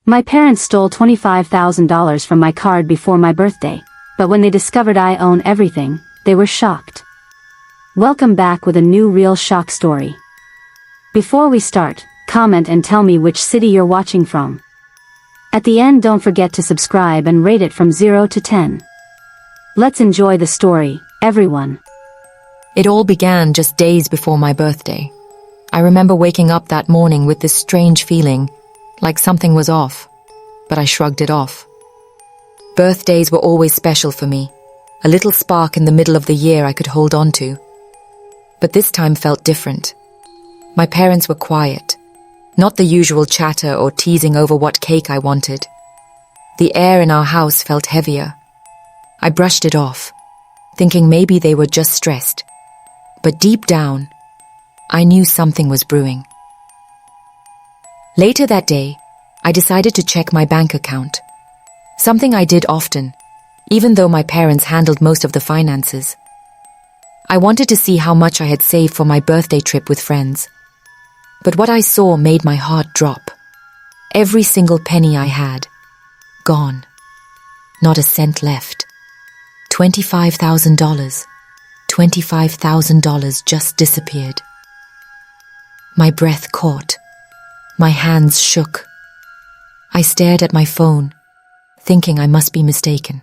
My parents stole $25,000 from my card before my birthday, but when they discovered I own everything, they were shocked. Welcome back with a new real shock story. Before we start, comment and tell me which city you're watching from. At the end, don't forget to subscribe and rate it from 0 to 10. Let's enjoy the story, everyone. It all began just days before my birthday. I remember waking up that morning with this strange feeling, like something was off, but I shrugged it off. Birthdays were always special for me, a little spark in the middle of the year I could hold on to. But this time felt different. My parents were quiet, not the usual chatter or teasing over what cake I wanted. The air in our house felt heavier. I brushed it off, thinking maybe they were just stressed. But deep down, I knew something was brewing. Later that day, I decided to check my bank account. Something I did often, even though my parents handled most of the finances. I wanted to see how much I had saved for my birthday trip with friends. But what I saw made my heart drop. Every single penny I had, gone. Not a cent left. $25,000. $25,000 just disappeared. My breath caught. My hands shook. I stared at my phone, thinking I must be mistaken.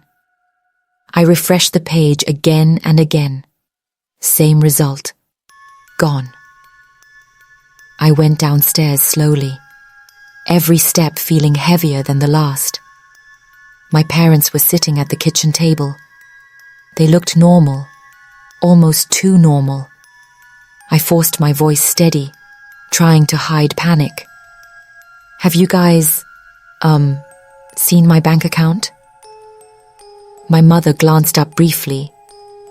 I refreshed the page again and again. Same result. Gone. I went downstairs slowly, every step feeling heavier than the last. My parents were sitting at the kitchen table. They looked normal, almost too normal. I forced my voice steady, trying to hide panic. Have you guys, seen my bank account? My mother glanced up briefly,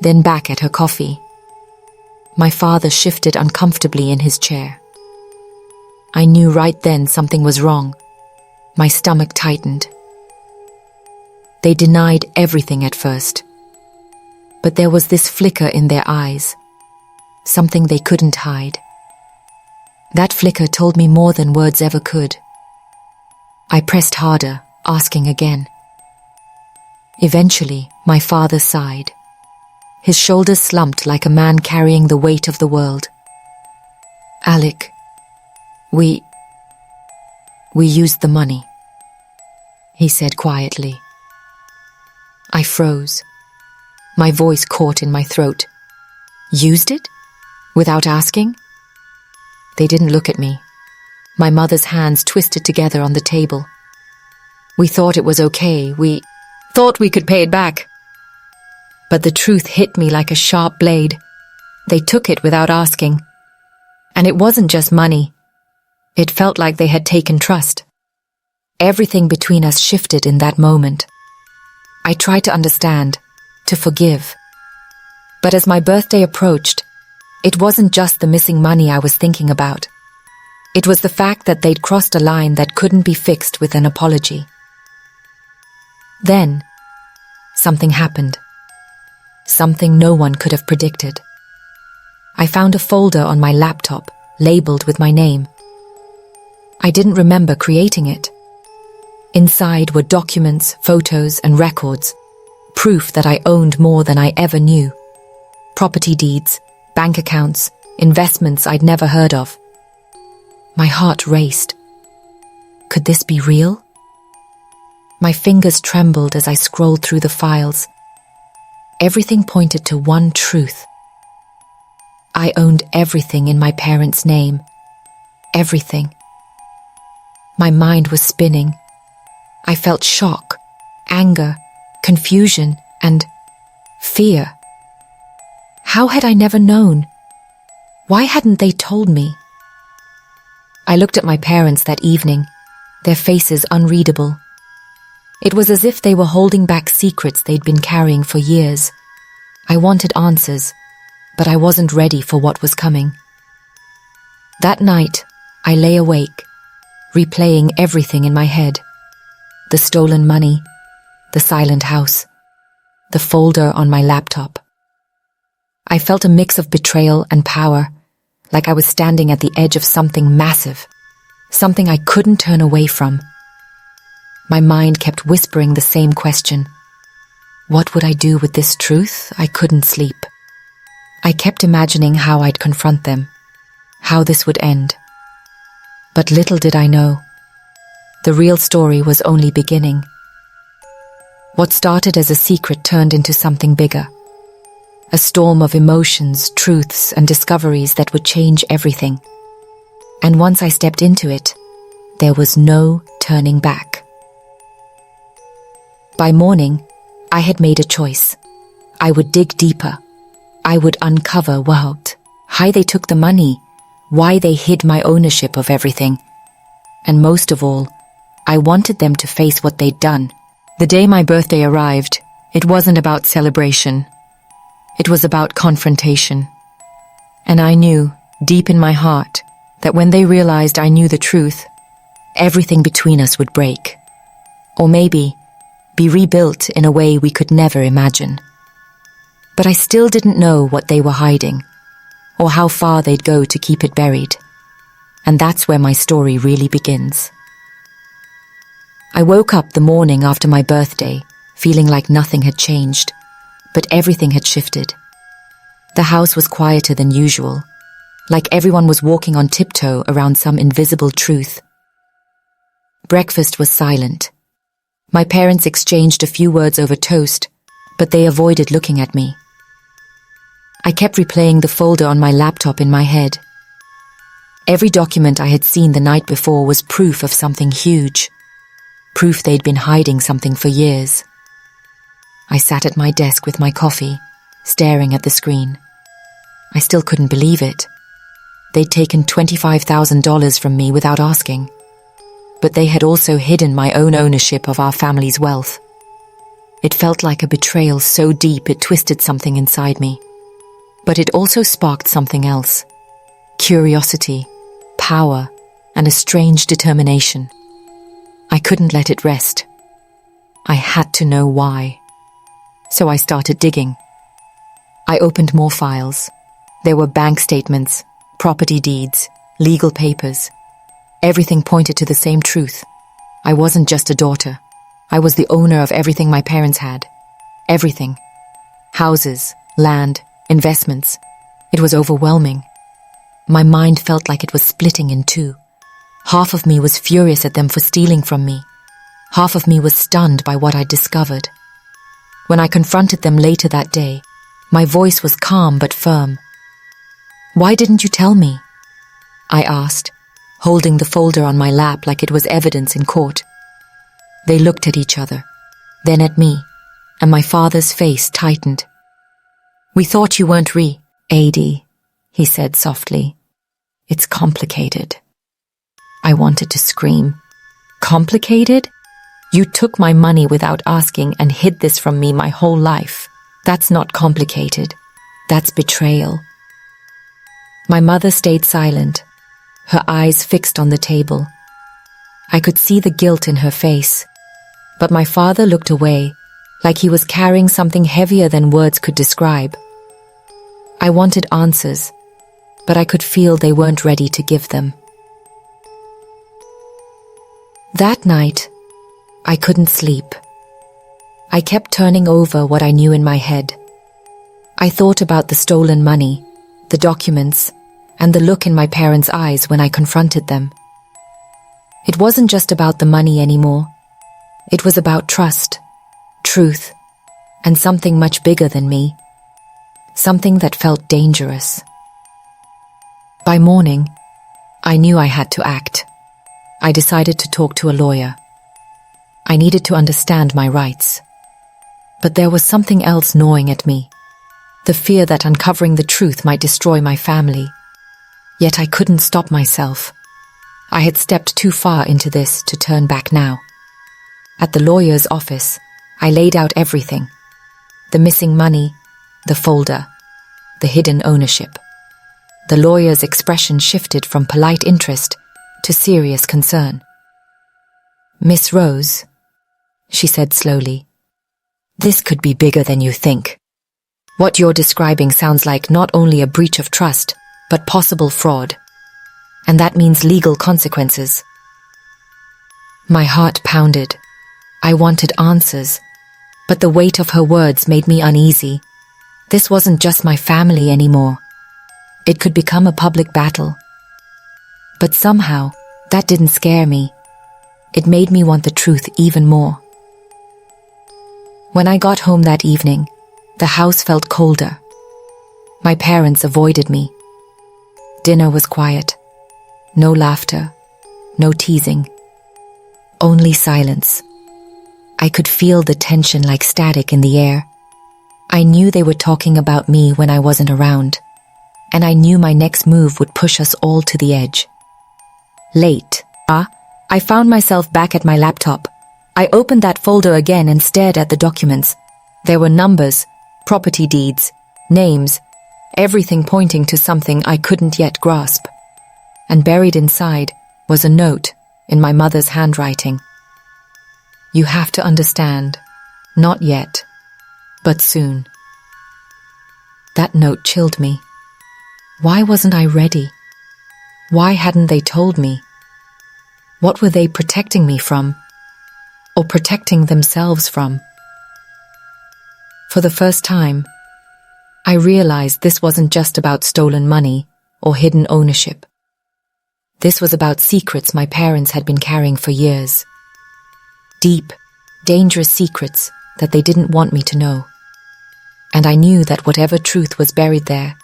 then back at her coffee. My father shifted uncomfortably in his chair. I knew right then something was wrong. My stomach tightened. They denied everything at first. But there was this flicker in their eyes, something they couldn't hide. That flicker told me more than words ever could. I pressed harder, asking again. Eventually, my father sighed. His shoulders slumped like a man carrying the weight of the world. Alec, we used the money, he said quietly. I froze. My voice caught in my throat. Used it? Without asking? They didn't look at me. My mother's hands twisted together on the table. We thought it was okay. We thought we could pay it back. But the truth hit me like a sharp blade. They took it without asking. And it wasn't just money. It felt like they had taken trust. Everything between us shifted in that moment. I tried to understand, to forgive. But as my birthday approached, it wasn't just the missing money I was thinking about. It was the fact that they'd crossed a line that couldn't be fixed with an apology. Then, something happened. Something no one could have predicted. I found a folder on my laptop, labeled with my name. I didn't remember creating it. Inside were documents, photos, and records, proof that I owned more than I ever knew. Property deeds, bank accounts, investments I'd never heard of. My heart raced. Could this be real? My fingers trembled as I scrolled through the files. Everything pointed to one truth. I owned everything in my parents' name. Everything. My mind was spinning. I felt shock, anger, confusion, and fear. How had I never known? Why hadn't they told me? I looked at my parents that evening, their faces unreadable. It was as if they were holding back secrets they'd been carrying for years. I wanted answers, but I wasn't ready for what was coming. That night, I lay awake, replaying everything in my head. The stolen money, the silent house, the folder on my laptop. I felt a mix of betrayal and power, like I was standing at the edge of something massive, something I couldn't turn away from. My mind kept whispering the same question. What would I do with this truth? I couldn't sleep. I kept imagining how I'd confront them, how this would end. But little did I know, the real story was only beginning. What started as a secret turned into something bigger. A storm of emotions, truths, and discoveries that would change everything. And once I stepped into it, there was no turning back. By morning, I had made a choice. I would dig deeper. I would uncover how they took the money, why they hid my ownership of everything. And most of all, I wanted them to face what they'd done. The day my birthday arrived, it wasn't about celebration. It was about confrontation. And I knew, deep in my heart, that when they realized I knew the truth, everything between us would break. Or maybe, be rebuilt in a way we could never imagine. But I still didn't know what they were hiding, or how far they'd go to keep it buried. And that's where my story really begins. I woke up the morning after my birthday, feeling like nothing had changed, but everything had shifted. The house was quieter than usual, like everyone was walking on tiptoe around some invisible truth. Breakfast was silent. My parents exchanged a few words over toast, but they avoided looking at me. I kept replaying the folder on my laptop in my head. Every document I had seen the night before was proof of something huge. Proof they'd been hiding something for years. I sat at my desk with my coffee, staring at the screen. I still couldn't believe it. They'd taken $25,000 from me without asking. But they had also hidden my own ownership of our family's wealth. It felt like a betrayal so deep it twisted something inside me. But it also sparked something else. Curiosity, power, and a strange determination. I couldn't let it rest. I had to know why. So I started digging. I opened more files. There were bank statements, property deeds, legal papers. Everything pointed to the same truth. I wasn't just a daughter. I was the owner of everything my parents had. Everything. Houses, land, investments. It was overwhelming. My mind felt like it was splitting in two. Half of me was furious at them for stealing from me. Half of me was stunned by what I'd discovered. When I confronted them later that day, my voice was calm but firm. "Why didn't you tell me?" I asked, holding the folder on my lap like it was evidence in court. They looked at each other, then at me, and my father's face tightened. "We thought you weren't Adie," he said softly. "It's complicated." I wanted to scream. Complicated? You took my money without asking and hid this from me my whole life. That's not complicated. That's betrayal. My mother stayed silent, her eyes fixed on the table. I could see the guilt in her face, but my father looked away, like he was carrying something heavier than words could describe. I wanted answers, but I could feel they weren't ready to give them. That night, I couldn't sleep. I kept turning over what I knew in my head. I thought about the stolen money, the documents, and the look in my parents' eyes when I confronted them. It wasn't just about the money anymore. It was about trust, truth, and something much bigger than me. Something that felt dangerous. By morning, I knew I had to act. I decided to talk to a lawyer. I needed to understand my rights. But there was something else gnawing at me. The fear that uncovering the truth might destroy my family. Yet I couldn't stop myself. I had stepped too far into this to turn back now. At the lawyer's office, I laid out everything. The missing money, the folder, the hidden ownership. The lawyer's expression shifted from polite interest to serious concern. "Miss Rose," she said slowly, "this could be bigger than you think. What you're describing sounds like not only a breach of trust, but possible fraud. And that means legal consequences." My heart pounded. I wanted answers, but the weight of her words made me uneasy. This wasn't just my family anymore. It could become a public battle. But somehow, that didn't scare me. It made me want the truth even more. When I got home that evening, the house felt colder. My parents avoided me. Dinner was quiet. No laughter, no teasing. Only silence. I could feel the tension like static in the air. I knew they were talking about me when I wasn't around, and I knew my next move would push us all to the edge. Late. I found myself back at my laptop. I opened that folder again and stared at the documents. There were numbers, property deeds, names, everything pointing to something I couldn't yet grasp. And buried inside was a note in my mother's handwriting. You have to understand, not yet, but soon. That note chilled me. Why wasn't I ready? Why hadn't they told me? What were they protecting me from? Or protecting themselves from? For the first time, I realized this wasn't just about stolen money or hidden ownership. This was about secrets my parents had been carrying for years. Deep, dangerous secrets that they didn't want me to know. And I knew that whatever truth was buried there,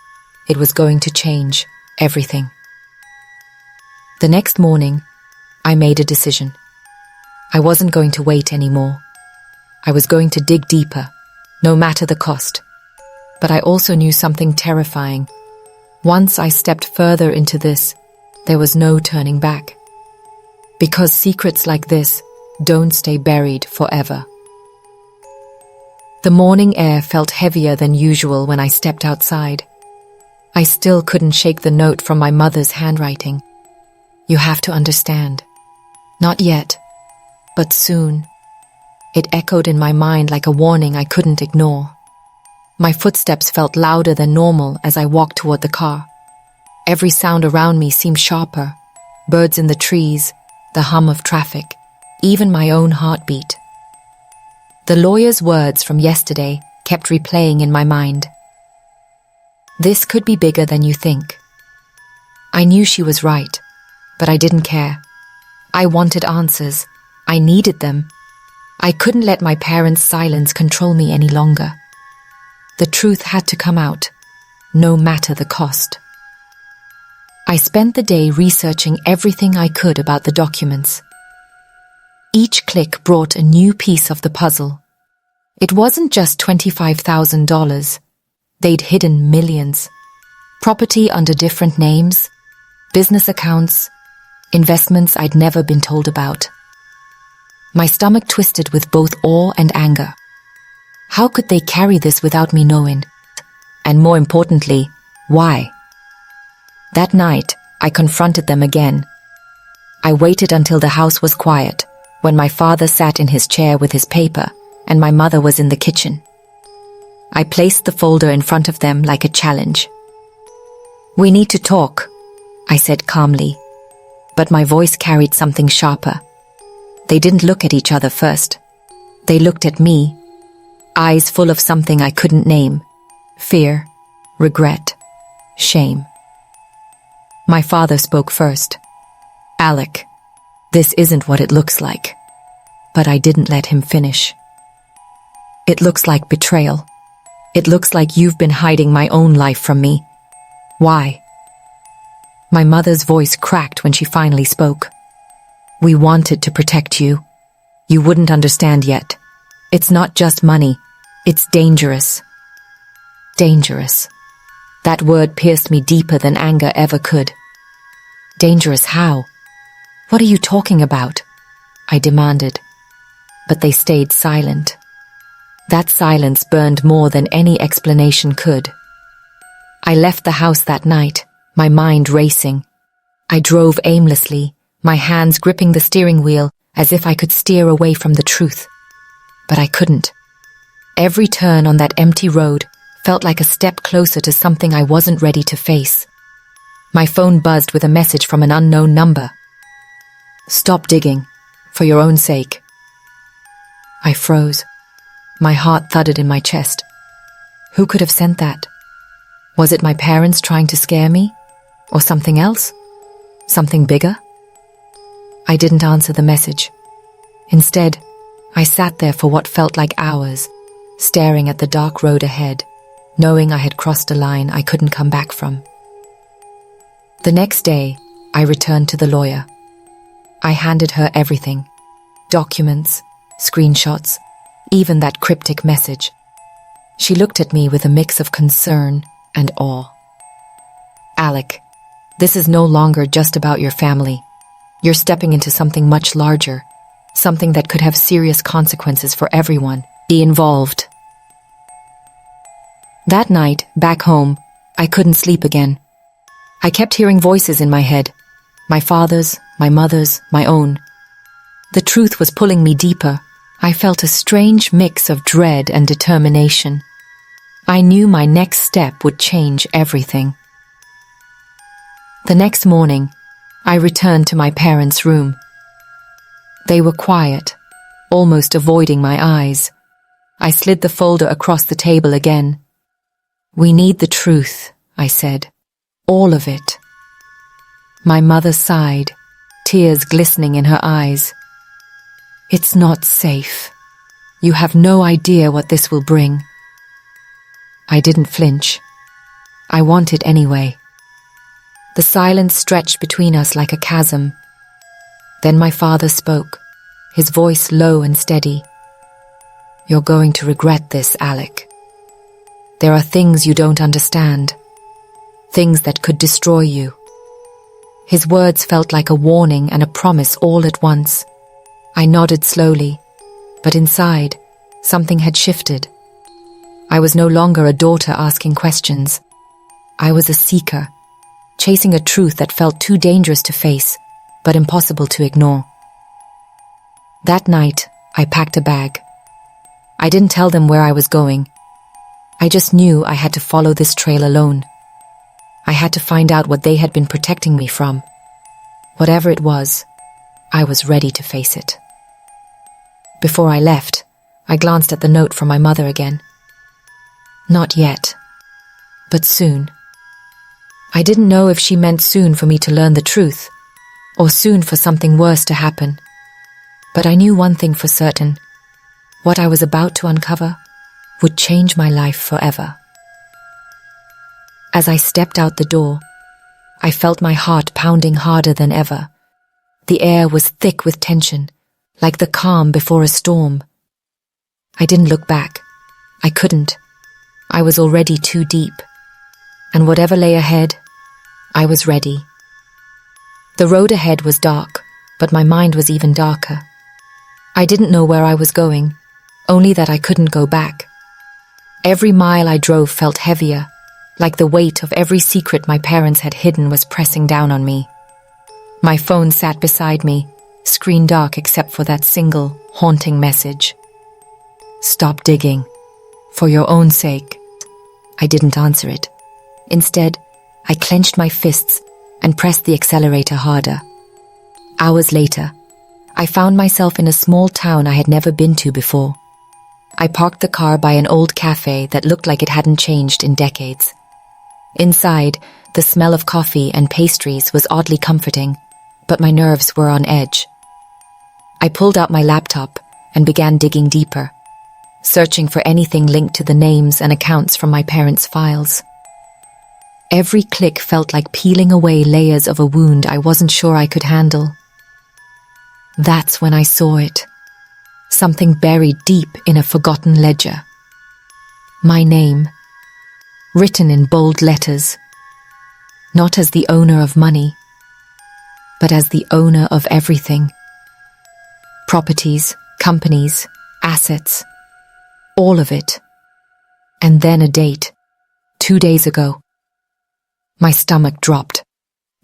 it was going to change everything. The next morning, I made a decision. I wasn't going to wait anymore. I was going to dig deeper, no matter the cost. But I also knew something terrifying. Once I stepped further into this, there was no turning back. Because secrets like this don't stay buried forever. The morning air felt heavier than usual when I stepped outside. I still couldn't shake the note from my mother's handwriting. You have to understand. Not yet, but soon. It echoed in my mind like a warning I couldn't ignore. My footsteps felt louder than normal as I walked toward the car. Every sound around me seemed sharper. Birds in the trees, the hum of traffic, even my own heartbeat. The lawyer's words from yesterday kept replaying in my mind. This could be bigger than you think. I knew she was right, but I didn't care. I wanted answers. I needed them. I couldn't let my parents' silence control me any longer. The truth had to come out, no matter the cost. I spent the day researching everything I could about the documents. Each click brought a new piece of the puzzle. It wasn't just $25,000. They'd hidden millions. Property under different names, business accounts, investments I'd never been told about. My stomach twisted with both awe and anger. How could they carry this without me knowing? And more importantly, why? That night, I confronted them again. I waited until the house was quiet, when my father sat in his chair with his paper, and my mother was in the kitchen. I placed the folder in front of them like a challenge. We need to talk, I said calmly, but my voice carried something sharper. They didn't look at each other first. They looked at me, eyes full of something I couldn't name. Fear, regret, shame. My father spoke first. Alec, this isn't what it looks like. But I didn't let him finish. It looks like betrayal. It looks like you've been hiding my own life from me. Why? My mother's voice cracked when she finally spoke. We wanted to protect you. You wouldn't understand yet. It's not just money. It's dangerous. Dangerous. That word pierced me deeper than anger ever could. Dangerous how? What are you talking about? I demanded. But they stayed silent. That silence burned more than any explanation could. I left the house that night, my mind racing. I drove aimlessly, my hands gripping the steering wheel as if I could steer away from the truth. But I couldn't. Every turn on that empty road felt like a step closer to something I wasn't ready to face. My phone buzzed with a message from an unknown number. Stop digging, for your own sake. I froze. My heart thudded in my chest. Who could have sent that? Was it my parents trying to scare me? Or something else? Something bigger? I didn't answer the message. Instead, I sat there for what felt like hours, staring at the dark road ahead, knowing I had crossed a line I couldn't come back from. The next day, I returned to the lawyer. I handed her everything: documents, screenshots, even that cryptic message. She looked at me with a mix of concern and awe. Alec, this is no longer just about your family. You're stepping into something much larger, something that could have serious consequences for everyone involved. That night, back home, I couldn't sleep again. I kept hearing voices in my head, my father's, my mother's, my own. The truth was pulling me deeper. I felt a strange mix of dread and determination. I knew my next step would change everything. The next morning, I returned to my parents' room. They were quiet, almost avoiding my eyes. I slid the folder across the table again. "We need the truth," I said. "All of it." My mother sighed, tears glistening in her eyes. "It's not safe. You have no idea what this will bring." I didn't flinch. I wanted anyway. The silence stretched between us like a chasm. Then my father spoke, his voice low and steady. "You're going to regret this, Alec. There are things you don't understand, things that could destroy you." His words felt like a warning and a promise all at once. I nodded slowly, but inside, something had shifted. I was no longer a daughter asking questions. I was a seeker, chasing a truth that felt too dangerous to face, but impossible to ignore. That night, I packed a bag. I didn't tell them where I was going. I just knew I had to follow this trail alone. I had to find out what they had been protecting me from. Whatever it was, I was ready to face it. Before I left, I glanced at the note from my mother again. Not yet, but soon. I didn't know if she meant soon for me to learn the truth, or soon for something worse to happen. But I knew one thing for certain. What I was about to uncover would change my life forever. As I stepped out the door, I felt my heart pounding harder than ever. The air was thick with tension, like the calm before a storm. I didn't look back. I couldn't. I was already too deep. And whatever lay ahead, I was ready. The road ahead was dark, but my mind was even darker. I didn't know where I was going, only that I couldn't go back. Every mile I drove felt heavier, like the weight of every secret my parents had hidden was pressing down on me. My phone sat beside me, screen dark except for that single, haunting message. "Stop digging. For your own sake." I didn't answer it. Instead, I clenched my fists and pressed the accelerator harder. Hours later, I found myself in a small town I had never been to before. I parked the car by an old cafe that looked like it hadn't changed in decades. Inside, the smell of coffee and pastries was oddly comforting, but my nerves were on edge. I pulled out my laptop and began digging deeper, searching for anything linked to the names and accounts from my parents' files. Every click felt like peeling away layers of a wound I wasn't sure I could handle. That's when I saw it. Something buried deep in a forgotten ledger. My name, written in bold letters, not as the owner of money, but as the owner of everything. Properties, companies, assets, all of it. And then a date, 2 days ago. My stomach dropped.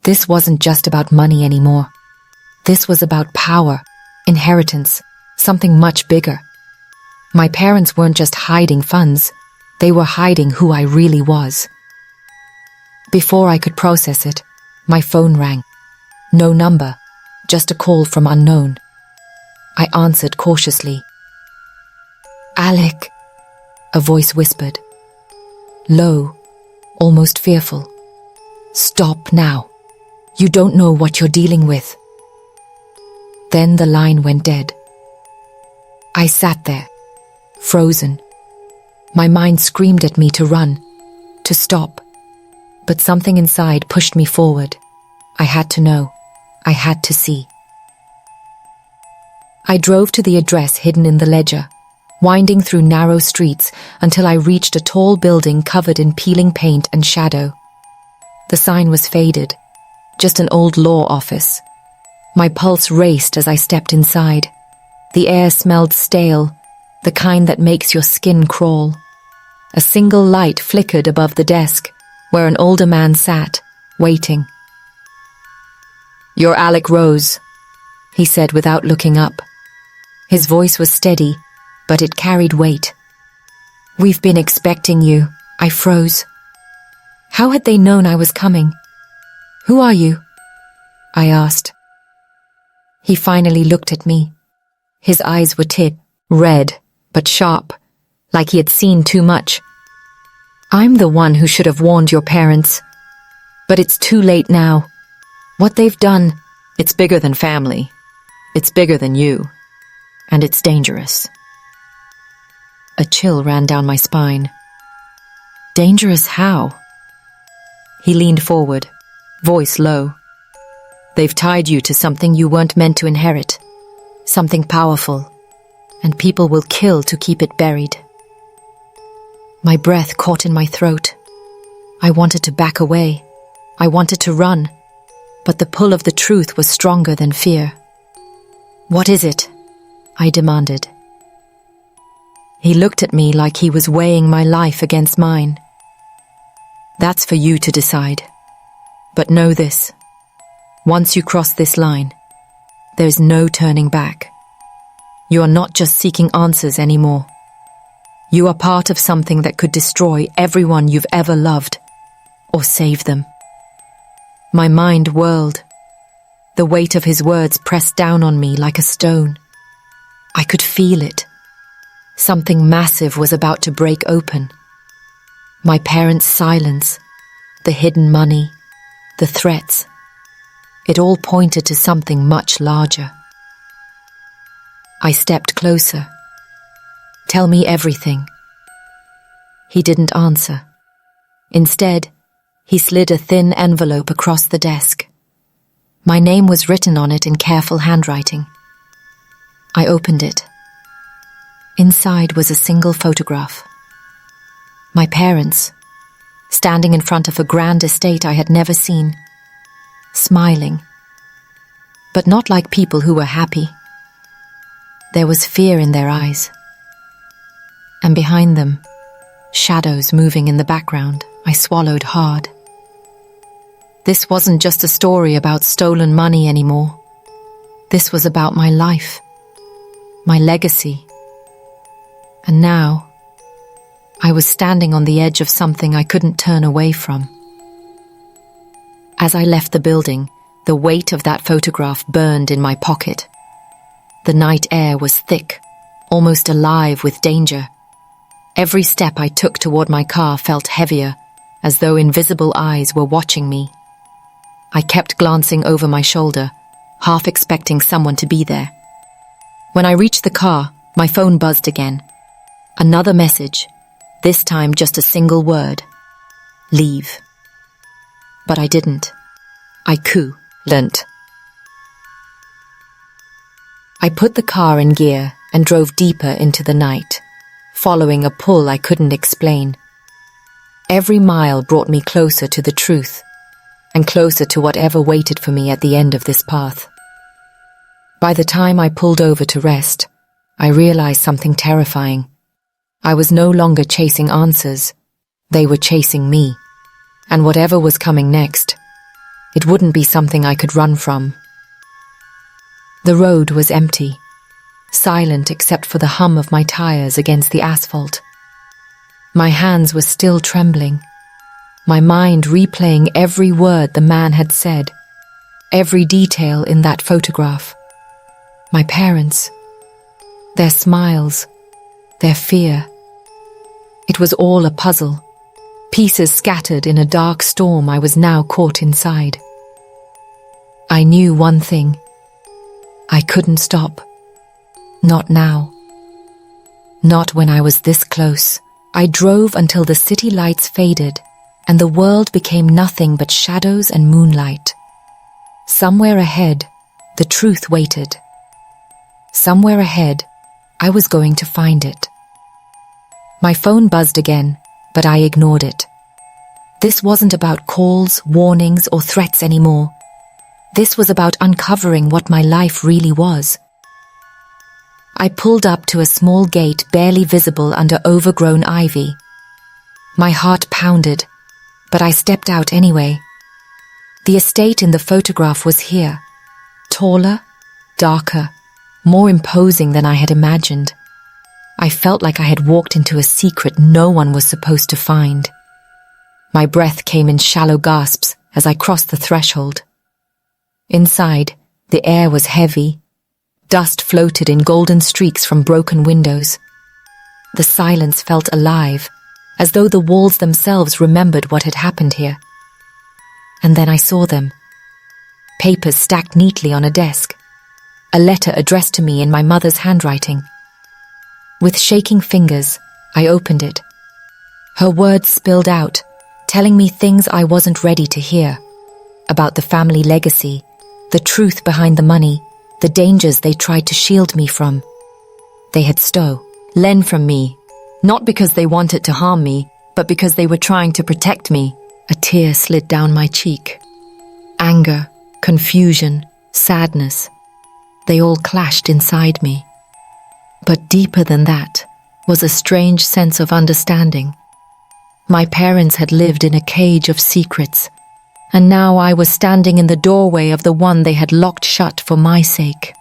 This wasn't just about money anymore. This was about power, inheritance, something much bigger. My parents weren't just hiding funds, they were hiding who I really was. Before I could process it, my phone rang. No number, just a call from unknown. I answered cautiously. Alec, a voice whispered. Low, almost fearful. Stop now. You don't know what you're dealing with. Then the line went dead. I sat there, frozen. My mind screamed at me to run, to stop. But something inside pushed me forward. I had to know. I had to see. I drove to the address hidden in the ledger, winding through narrow streets until I reached a tall building covered in peeling paint and shadow. The sign was faded, just an old law office. My pulse raced as I stepped inside. The air smelled stale, the kind that makes your skin crawl. A single light flickered above the desk, where an older man sat, waiting. You're Alec Rose, he said without looking up. His voice was steady, but it carried weight. We've been expecting you. I froze. How had they known I was coming? Who are you? I asked. He finally looked at me. His eyes were red, but sharp, like he had seen too much. I'm the one who should have warned your parents. But it's too late now. What they've done, it's bigger than family. It's bigger than you. And it's dangerous. A chill ran down my spine. Dangerous how? He leaned forward, voice low. They've tied you to something you weren't meant to inherit. Something powerful. And people will kill to keep it buried. My breath caught in my throat. I wanted to back away. I wanted to run. But the pull of the truth was stronger than fear. What is it? I demanded. He looked at me like he was weighing my life against mine. That's for you to decide. But know this. Once you cross this line, there's no turning back. You are not just seeking answers anymore. You are part of something that could destroy everyone you've ever loved, or save them. My mind whirled. The weight of his words pressed down on me like a stone. I could feel it. Something massive was about to break open. My parents' silence, the hidden money, the threats. It all pointed to something much larger. I stepped closer. Tell me everything. He didn't answer. Instead, he slid a thin envelope across the desk. My name was written on it in careful handwriting. I opened it. Inside was a single photograph. My parents, standing in front of a grand estate I had never seen, smiling, but not like people who were happy. There was fear in their eyes. And behind them, shadows moving in the background. I swallowed hard. This wasn't just a story about stolen money anymore. This was about my life, my legacy. And now, I was standing on the edge of something I couldn't turn away from. As I left the building, the weight of that photograph burned in my pocket. The night air was thick, almost alive with danger. Every step I took toward my car felt heavier, as though invisible eyes were watching me. I kept glancing over my shoulder, half expecting someone to be there. When I reached the car, my phone buzzed again. Another message, this time just a single word. Leave. But I didn't. I couldn't. I put the car in gear and drove deeper into the night, following a pull I couldn't explain. Every mile brought me closer to the truth, and closer to whatever waited for me at the end of this path. By the time I pulled over to rest, I realized something terrifying. I was no longer chasing answers. They were chasing me. And whatever was coming next, it wouldn't be something I could run from. The road was empty, silent except for the hum of my tires against the asphalt. My hands were still trembling, my mind replaying every word the man had said, every detail in that photograph. My parents, their smiles, their fear. It was all a puzzle, pieces scattered in a dark storm I was now caught inside. I knew one thing. I couldn't stop. Not now. Not when I was this close. I drove until the city lights faded and the world became nothing but shadows and moonlight. Somewhere ahead, the truth waited. Somewhere ahead, I was going to find it. My phone buzzed again, but I ignored it. This wasn't about calls, warnings, or threats anymore. This was about uncovering what my life really was. I pulled up to a small gate barely visible under overgrown ivy. My heart pounded, but I stepped out anyway. The estate in the photograph was here, taller, darker, more imposing than I had imagined. I felt like I had walked into a secret no one was supposed to find. My breath came in shallow gasps as I crossed the threshold. Inside, the air was heavy. Dust floated in golden streaks from broken windows. The silence felt alive, as though the walls themselves remembered what had happened here. And then I saw them. Papers stacked neatly on a desk. A letter addressed to me in my mother's handwriting. With shaking fingers, I opened it. Her words spilled out, telling me things I wasn't ready to hear. About the family legacy, the truth behind the money, the dangers they tried to shield me from. They had stolen from me, not because they wanted to harm me, but because they were trying to protect me. A tear slid down my cheek. Anger, confusion, sadness. They all clashed inside me. But deeper than that was a strange sense of understanding. My parents had lived in a cage of secrets, and now I was standing in the doorway of the one they had locked shut for my sake.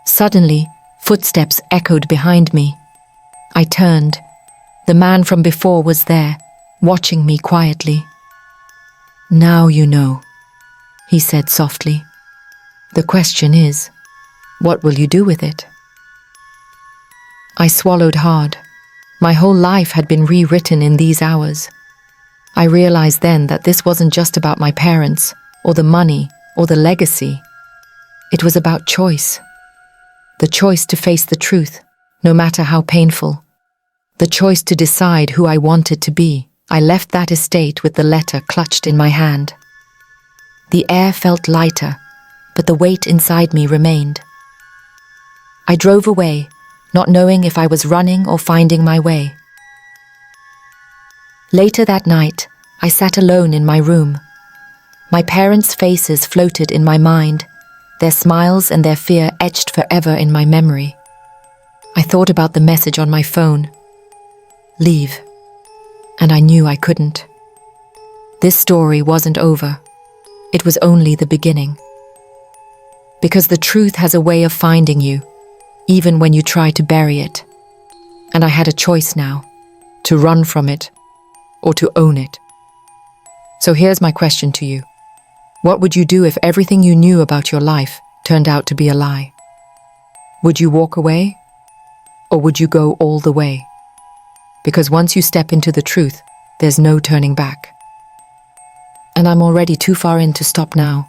Suddenly, footsteps echoed behind me. I turned. The man from before was there, watching me quietly. "Now you know," he said softly. "The question is, what will you do with it?" I swallowed hard. My whole life had been rewritten in these hours. I realized then that this wasn't just about my parents, or the money, or the legacy. It was about choice. The choice to face the truth, no matter how painful. The choice to decide who I wanted to be. I left that estate with the letter clutched in my hand. The air felt lighter, but the weight inside me remained. I drove away, not knowing if I was running or finding my way. Later that night, I sat alone in my room. My parents' faces floated in my mind, their smiles and their fear etched forever in my memory. I thought about the message on my phone. Leave. And I knew I couldn't. This story wasn't over. It was only the beginning. Because the truth has a way of finding you, even when you try to bury it. And I had a choice now, to run from it or to own it. So here's my question to you. What would you do if everything you knew about your life turned out to be a lie? Would you walk away? Or would you go all the way? Because once you step into the truth, there's no turning back. And I'm already too far in to stop now.